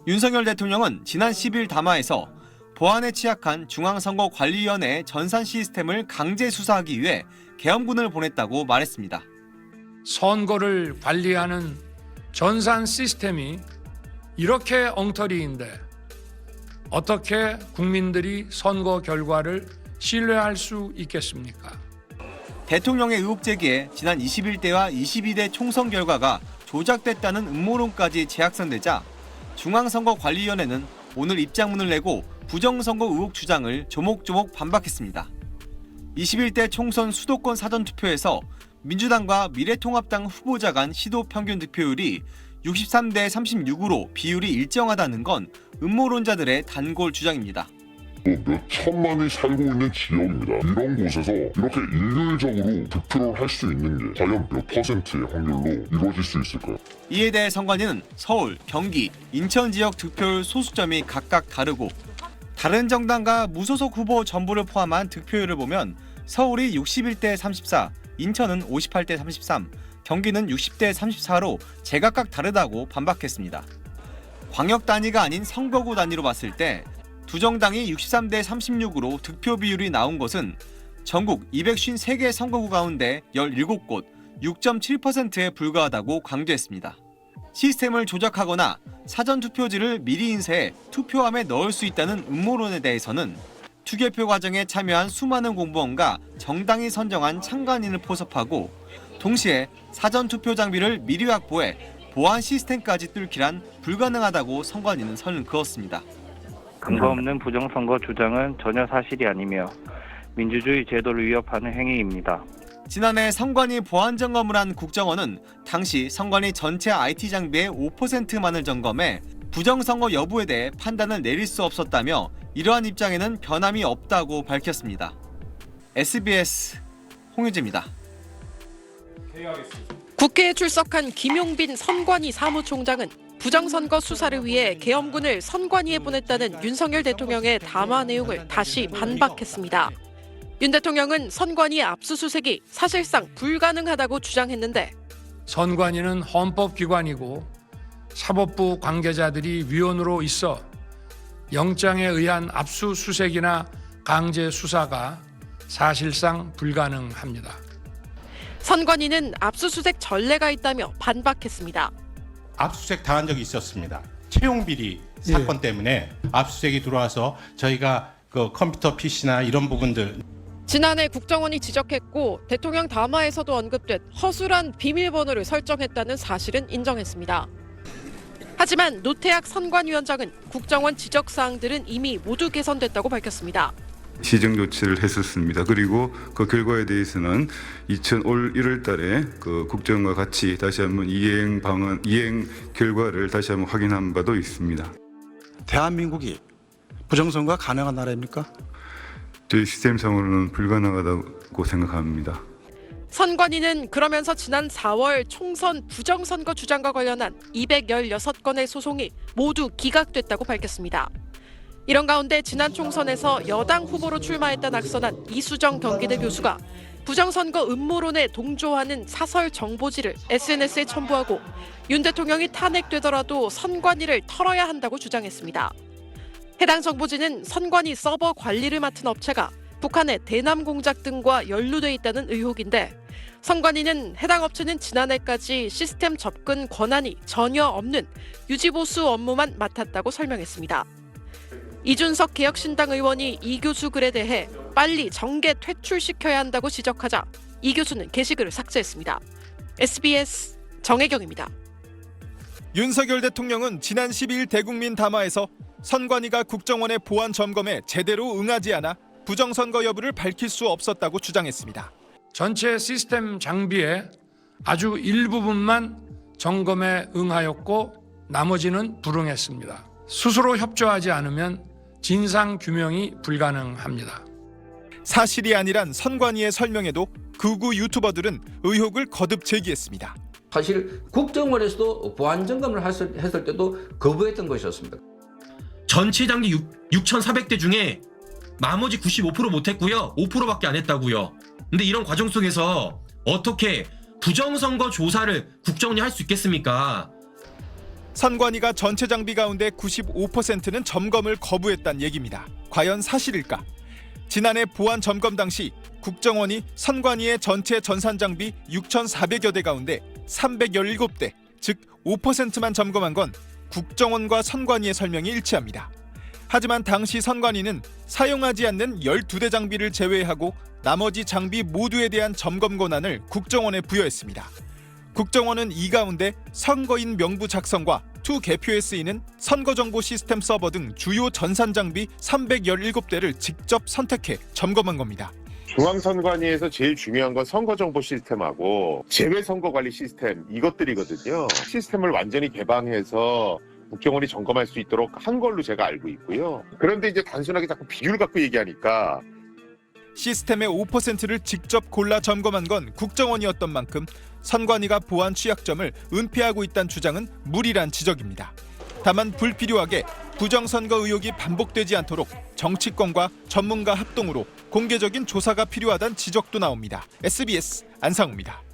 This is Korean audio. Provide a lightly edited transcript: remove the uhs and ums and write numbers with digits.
윤석열 대통령은 지난 10일 담화에서 보안에 취약한 중앙선거관리위원회 전산 시스템을 강제 수사하기 위해 계엄군을 보냈다고 말했습니다. 선거를 관리하는 전산 시스템이 이렇게 엉터리인데 어떻게 국민들이 선거 결과를 신뢰할 수 있겠습니까? 대통령의 의혹 제기에 지난 21대와 22대 총선 결과가 조작됐다는 음모론까지 재확산되자 중앙선거관리위원회는 오늘 입장문을 내고 부정선거 의혹 주장을 조목조목 반박했습니다. 21대 총선 수도권 사전투표에서 민주당과 미래통합당 후보자 간 시도 평균 득표율이 63대 36으로 비율이 일정하다는 건 음모론자들의 단골 주장입니다. 몇 천만이 살고 있는 지역입니다. 이런 곳에서 이렇게 일률적으로 득표를 할 수 있는 게 과연 몇 퍼센트의 확률로 이루어질 수 있을까요? 이에 대해 선관위는 서울, 경기, 인천 지역 득표율 소수점이 각각 다르고 다른 정당과 무소속 후보 전부를 포함한 득표율을 보면 서울이 61대 34, 인천은 58대 33, 경기는 60대 34로 제각각 다르다고 반박했습니다. 광역 단위가 아닌 선거구 단위로 봤을 때 두 정당이 63대 36으로 득표 비율이 나온 것은 전국 253개 선거구 가운데 17곳, 6.7%에 불과하다고 강조했습니다. 시스템을 조작하거나 사전투표지를 미리 인쇄해 투표함에 넣을 수 있다는 음모론에 대해서는 투개표 과정에 참여한 수많은 공무원과 정당이 선정한 참관인을 포섭하고 동시에 사전투표 장비를 미리 확보해 보안 시스템까지 뚫기란 불가능하다고 선관위는 선을 그었습니다. 근거 없는 부정선거 주장은 전혀 사실이 아니며 민주주의 제도를 위협하는 행위입니다. 지난해 선관위 보안 점검을 한 국정원은 당시 선관위 전체 IT 장비의 5%만을 점검해 부정선거 여부에 대해 판단을 내릴 수 없었다며 이러한 입장에는 변함이 없다고 밝혔습니다. SBS 홍유재입니다. 국회에 출석한 김용빈 선관위 사무총장은 부정선거 수사를 위해 계엄군을 선관위에 보냈다는 윤석열 대통령의 담화 내용을 다시 반박했습니다. 윤 대통령은 선관위의 압수수색이 사실상 불가능하다고 주장했는데 선관위는 헌법기관이고 사법부 관계자들이 위원으로 있어 영장에 의한 압수수색이나 강제 수사가 사실상 불가능합니다. 선관위는 압수수색 전례가 있다며 반박했습니다. 압수수색 당한 적이 있었습니다. 채용비리 사건 때문에 압수수색이 들어와서 저희가 그 컴퓨터 PC나 이런 부분들 지난해 국정원이 지적했고 대통령 담화에서도 언급된 허술한 비밀번호를 설정했다는 사실은 인정했습니다. 하지만 노태학 선관위원장은 국정원 지적사항들은 이미 모두 개선됐다고 밝혔습니다. 시정 조치를 했었습니다. 그리고 그 결과에 대해서는 올 1월 달에 그 국정과 같이 다시 한번 이행 결과를 다시 한번 확인한 바도 있습니다. 대한민국이 부정선거가 가능한 나라입니까? 저희 시스템상으로는 불가능하다고 생각합니다. 선관위는 그러면서 지난 4월 총선 부정선거 주장과 관련한 216건의 소송이 모두 기각됐다고 밝혔습니다. 이런 가운데 지난 총선에서 여당 후보로 출마했다 낙선한 이수정 경기대 교수가 부정선거 음모론에 동조하는 사설 정보지를 SNS에 첨부하고 윤 대통령이 탄핵되더라도 선관위를 털어야 한다고 주장했습니다. 해당 정보지는 선관위 서버 관리를 맡은 업체가 북한의 대남 공작 등과 연루돼 있다는 의혹인데 선관위는 해당 업체는 지난해까지 시스템 접근 권한이 전혀 없는 유지보수 업무만 맡았다고 설명했습니다. 이준석 개혁신당 의원이 이 교수 글에 대해 빨리 정계 퇴출시켜야 한다고 지적하자 이 교수는 게시글을 삭제했습니다. SBS 정혜경입니다. 윤석열 대통령은 지난 12일 대국민 담화에서 선관위가 국정원의 보안 점검에 제대로 응하지 않아 부정선거 여부를 밝힐 수 없었다고 주장했습니다. 전체 시스템 장비의 아주 일부분만 점검에 응하였고 나머지는 불응했습니다. 스스로 협조하지 않으면 진상규명이 불가능합니다. 사실이 아니란 선관위의 설명에도 극우 유튜버들은 의혹을 거듭 제기했습니다. 사실 국정원에서도 보안 점검을 했을 때도 거부했던 것이었습니다. 전체 장비 6,400대 중에 나머지 95% 못했고요. 5%밖에 안 했다고요. 근데 이런 과정 속에서 어떻게 부정선거 조사를 국정원이 할 수 있겠습니까? 선관위가 전체 장비 가운데 95%는 점검을 거부했다는 얘기입니다. 과연 사실일까? 지난해 보안 점검 당시 국정원이 선관위의 전체 전산 장비 6,400여 대 가운데 317대, 즉 5%만 점검한 건 국정원과 선관위의 설명이 일치합니다. 하지만 당시 선관위는 사용하지 않는 12대 장비를 제외하고 나머지 장비 모두에 대한 점검 권한을 국정원에 부여했습니다. 국정원은 이 가운데 선거인 명부 작성과 투 개표에 쓰이는 선거정보 시스템 서버 등 주요 전산 장비 317대를 직접 선택해 점검한 겁니다. 중앙선관위에서 제일 중요한 건 선거정보 시스템하고 재외선거관리 시스템 이것들이거든요. 시스템을 완전히 개방해서 국정원이 점검할 수 있도록 한 걸로 제가 알고 있고요. 그런데 이제 단순하게 자꾸 비율 갖고 얘기하니까 시스템의 5%를 직접 골라 점검한 건 국정원이었던 만큼 선관위가 보안 취약점을 은폐하고 있다는 주장은 무리란 지적입니다. 다만 불필요하게 부정선거 의혹이 반복되지 않도록 정치권과 전문가 합동으로 공개적인 조사가 필요하다는 지적도 나옵니다. SBS 안상우입니다.